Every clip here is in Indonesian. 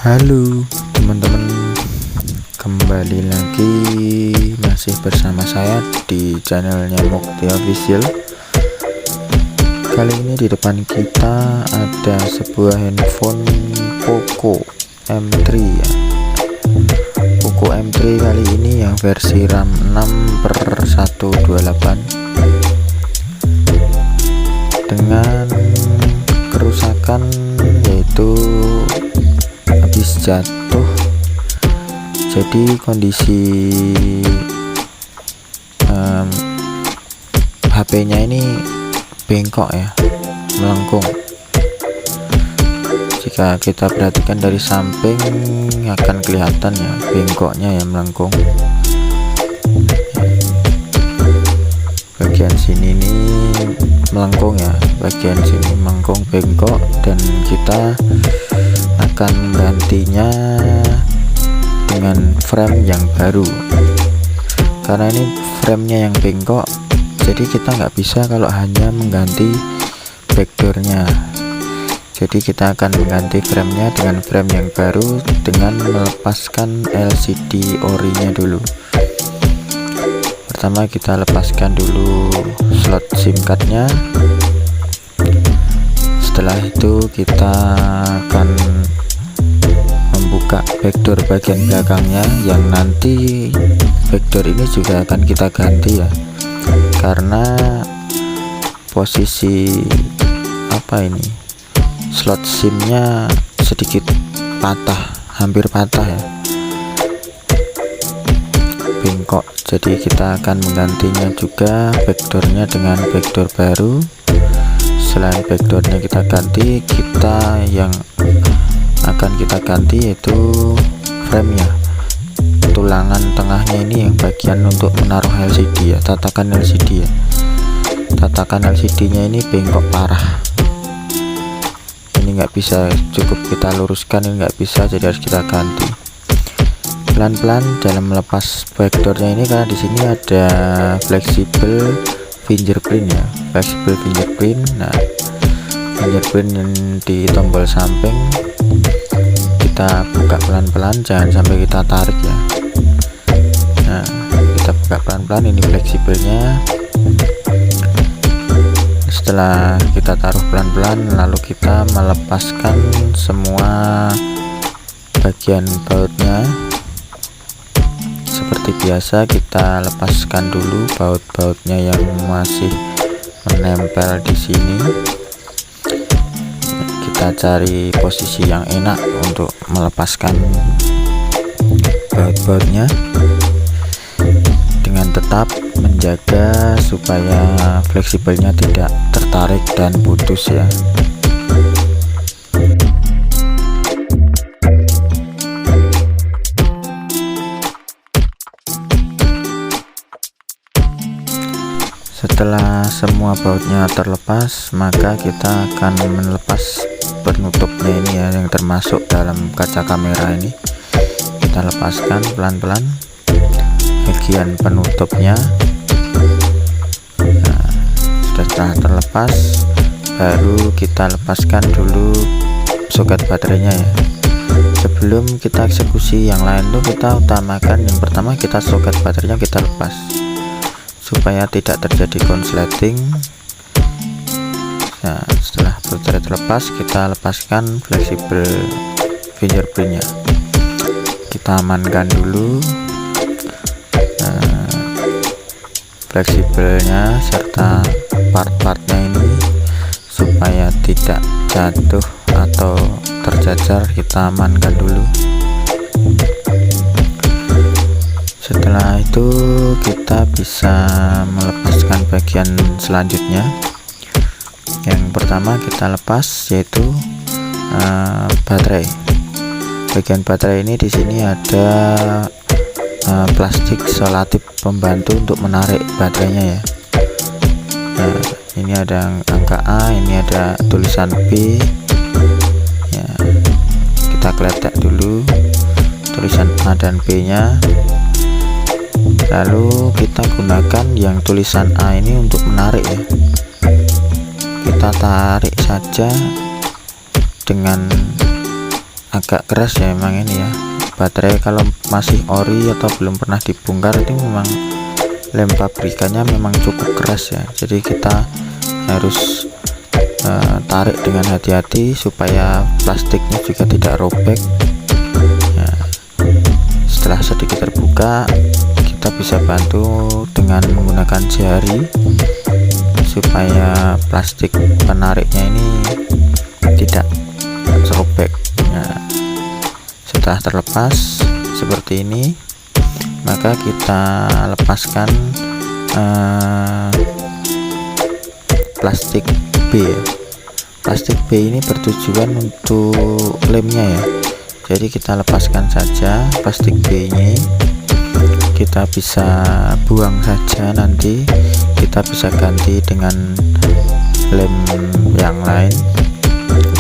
Halo teman-teman, kembali lagi masih bersama saya di channelnya Mukti Official. Kali ini di depan kita ada sebuah handphone Poco M3 ya. Poco M3 kali ini yang versi RAM 6/128 dengan kerusakan yaitu habis jatuh. Jadi kondisi HP-nya ini bengkok ya, melengkung. Jika kita perhatikan dari samping akan kelihatan ya bengkoknya ya, melengkung. Bagian sini ini melengkung ya, bagian sini melengkung bengkok, dan kita akan menggantinya dengan frame yang baru. Karena ini framenya yang bengkok, jadi kita nggak bisa kalau hanya mengganti backdoornya. Jadi kita akan mengganti framenya dengan frame yang baru dengan melepaskan LCD ori-nya dulu. Pertama kita lepaskan dulu slot SIM cardnya. Setelah itu kita akan membuka backdoor bagian belakangnya, yang nanti backdoor ini juga akan kita ganti ya, karena posisi slot SIM-nya sedikit patah, hampir patah ya, bengkok. Jadi kita akan menggantinya juga backdoornya dengan backdoor baru. Selain backdoornya kita ganti, yang akan kita ganti yaitu framenya, tulangan tengahnya ini yang bagian untuk menaruh LCD ya, tatakan LCD ya. Tatakan LCD nya ini bengkok parah, ini nggak bisa cukup kita luruskan, ini nggak bisa, jadi harus kita ganti pelan-pelan dalam melepas backdoornya ini, karena di sini ada fleksibel fingerprint ya, flexible fingerprint. Nah, fingerprint di tombol samping kita buka pelan-pelan, jangan sampai kita tarik ya. Nah, kita buka pelan-pelan, ini fleksibelnya. Setelah kita taruh pelan-pelan, lalu kita melepaskan semua bagian bautnya. Seperti biasa kita lepaskan dulu baut-bautnya yang masih menempel di sini. Kita cari posisi yang enak untuk melepaskan baut-bautnya dengan tetap menjaga supaya fleksibelnya tidak tertarik dan putus ya. Setelah semua bautnya terlepas, maka kita akan melepas penutupnya ini ya, yang termasuk dalam kaca kamera ini. Kita lepaskan pelan-pelan bagian penutupnya. Nah, setelah terlepas, baru kita lepaskan dulu soket baterainya ya. Sebelum kita eksekusi yang lain tuh, kita utamakan yang pertama, kita soket baterainya kita lepas supaya tidak terjadi konsleting. Nah, setelah baterai terlepas, kita lepaskan fleksibel fingerprintnya, kita amankan dulu fleksibelnya serta part-partnya ini supaya tidak jatuh atau terjajar. Kita amankan dulu. Setelah itu kita bisa melepaskan bagian selanjutnya. Yang pertama kita lepas yaitu baterai. Bagian baterai ini di sini ada plastik selotip pembantu untuk menarik baterainya ya. Nah, ini ada angka A, ini ada tulisan B ya. Kita kletek dulu tulisan A dan B nya, lalu kita gunakan yang tulisan A ini untuk menarik ya. Kita tarik saja dengan agak keras ya memang ini ya. Baterai kalau masih ori atau belum pernah dibongkar itu memang lem pabrikannya memang cukup keras ya, jadi kita harus tarik dengan hati-hati supaya plastiknya juga tidak robek ya. Setelah sedikit terbuka, kita bisa bantu dengan menggunakan jari supaya plastik penariknya ini tidak robek ya. Setelah terlepas seperti ini, maka kita lepaskan plastik B ya. Plastik B ini bertujuan untuk lemnya ya, jadi kita lepaskan saja plastik B ini, kita bisa buang saja, nanti kita bisa ganti dengan lem yang lain.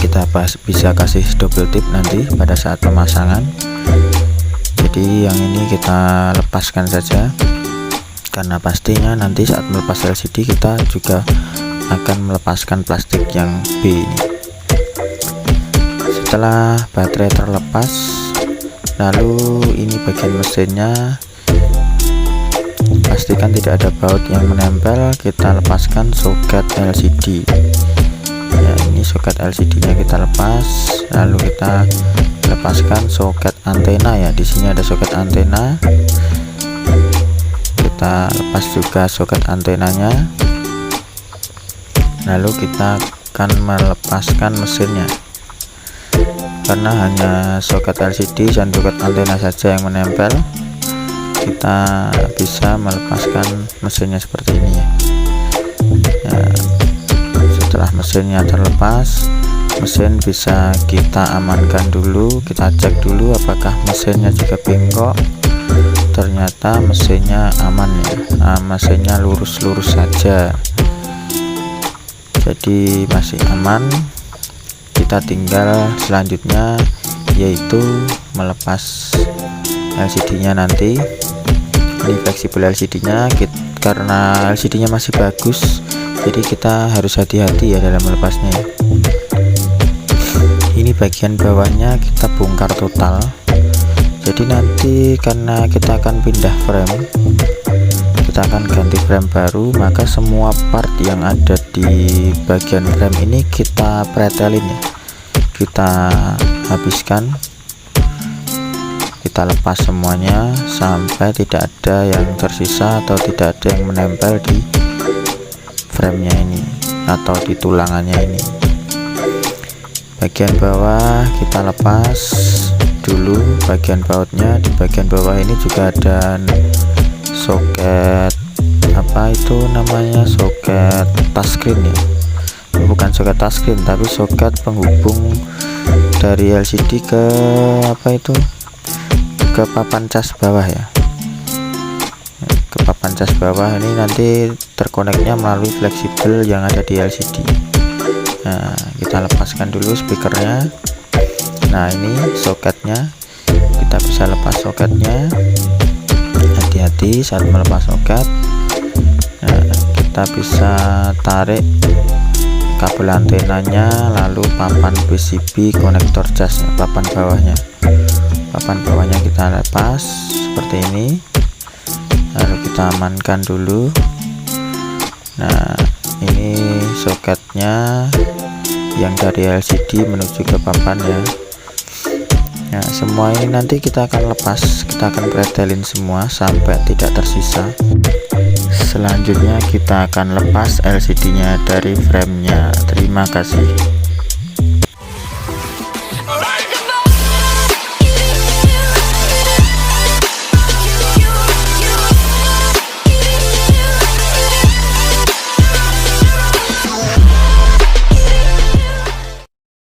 Kita bisa kasih double tip nanti pada saat pemasangan. Jadi yang ini kita lepaskan saja, karena pastinya nanti saat melepas LCD kita juga akan melepaskan plastik yang B ini. Setelah baterai terlepas, lalu ini bagian mesinnya, pastikan tidak ada baut yang menempel. Kita lepaskan soket LCD ya, ini soket LCD nya kita lepas, lalu kita lepaskan soket antena ya, di sini ada soket antena, kita lepas juga soket antenanya, lalu kita akan melepaskan mesinnya, karena hanya soket LCD dan soket antena saja yang menempel. Kita bisa melepaskan mesinnya seperti ini ya. Setelah mesinnya terlepas, mesin bisa kita amankan dulu, kita cek dulu apakah mesinnya juga bengkok. Ternyata mesinnya aman ya, mesinnya lurus-lurus saja, jadi masih aman. Kita tinggal selanjutnya yaitu melepas LCD nya nanti. Ini fleksibel LCD nya, karena LCD nya masih bagus, jadi kita harus hati-hati ya dalam melepasnya ya. Ini bagian bawahnya kita bongkar total, jadi nanti karena kita akan pindah frame, kita akan ganti frame baru, maka semua part yang ada di bagian frame ini kita pretelin ya, kita habiskan, kita lepas semuanya sampai tidak ada yang tersisa atau tidak ada yang menempel di framenya ini atau di tulangannya ini. Bagian bawah kita lepas dulu bagian bautnya. Di bagian bawah ini juga ada soket, apa itu namanya, soket touchscreen ya, bukan soket touchscreen tapi soket penghubung dari LCD ke apa itu, ke papan cas bawah ya, ke papan cas bawah. Ini nanti terkoneknya melalui fleksibel yang ada di LCD. Nah, kita lepaskan dulu speakernya. Nah, ini soketnya, kita bisa lepas soketnya, hati-hati saat melepas soket. Nah, kita bisa tarik kabel antenanya, lalu papan PCB konektor jas, papan bawahnya kita lepas seperti ini, lalu kita amankan dulu. Nah, ini soketnya yang dari LCD menuju ke papan ya. Nah, semua ini nanti kita akan lepas, kita akan pretelin semua sampai tidak tersisa. Selanjutnya kita akan lepas LCD nya dari framenya. Terima kasih.